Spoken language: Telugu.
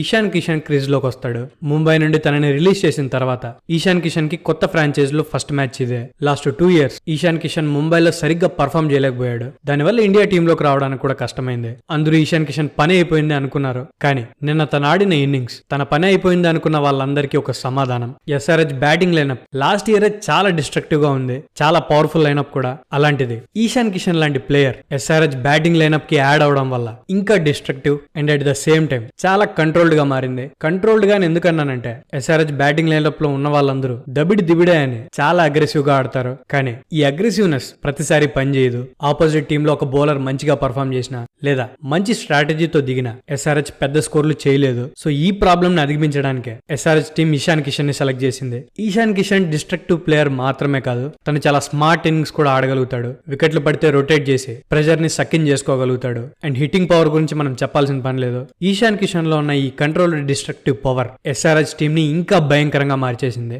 ఇషాన్ కిషన్ క్రీజ్ లోకి వస్తాడు. ముంబై నుండి తనని రిలీజ్ చేసిన తర్వాత ఇషాన్ కిషన్ కి కొత్త ఫ్రాంచైజ్ లో ఫస్ట్ మ్యాచ్ ఇదే. లాస్ట్ 2 years ఇషాన్ కిషన్ ముంబైలో సరిగ్గా పర్ఫామ్ చేయలేకపోయాడు. దానివల్ల ఇండియా టీమ్ లోకి రావడానికి కూడా కష్టమైంది. అందరూ ఇషాన్ కిషన్ పని అయిపోయింది అనుకున్నారు. కానీ నిన్న తన ఆడిన ఇన్నింగ్స్ తన పని అయిపోయింది అనుకున్న వాళ్ళందరికీ ఒక సమాధానం. SRH batting lineup last year చాలా డిస్ట్రక్టివ్ గా ఉంది, చాలా పవర్ఫుల్ లైనప్ కూడా. అలాంటిది ఇషాన్ కిషన్ లాంటి ప్లేయర్ ఎస్ఆర్హెచ్ బ్యాటింగ్ లైనప్ కి యాడ్ అవడం వల్ల ఇంకా destructive and at the same time చాలా కంట్రోల్డ్ గా మారింది. కంట్రోల్డ్ గా ఎందుకన్నానంటే ఎస్ఆర్హెచ్ బ్యాటింగ్ లైనప్ లో ఉన్న వాళ్ళందరూ దబిడి దిబిడే అని చాలా అగ్రెసివ్ గా ఆడతారు. కానీ ఈ అగ్రెసివ్నెస్ ప్రతిసారి పనిచేయదు. ఆపోజిట్ టీమ్ లో ఒక బౌలర్ మంచిగా పర్ఫామ్ చేసినా లేదా మంచి స్ట్రాటజీతో దిగిన ఎస్ఆర్హెచ్ పెద్ద స్కోర్లు చేయలేదు. సో ఈ ప్రాబ్లమ్ ని అధిగమించడానికే ఎస్ఆర్హెచ్ టీం ఇషాన్ కిషన్ ని సెలెక్ట్ చేసింది. ఇషాన్ కిషన్ డిస్ట్రక్టివ్ ప్లేయర్ మాత్రమే కాదు, తను చాలా స్మార్ట్ ఇన్నింగ్స్ కూడా ఆడగలుగుతాడు. వికెట్లు పడితే రొటేట్ చేసి ప్రెజర్ ని సక్కిన్ చేసుకోగలుగుతాడు. అండ్ హిట్టింగ్ పవర్ గురించి మనం చెప్పాల్సిన పని లేదు. ఇషాన్ కిషన్ లో ఉన్న ఈ controlled destructive power SRH team ని ఇంకా భయంకరంగా మార్చేసింది.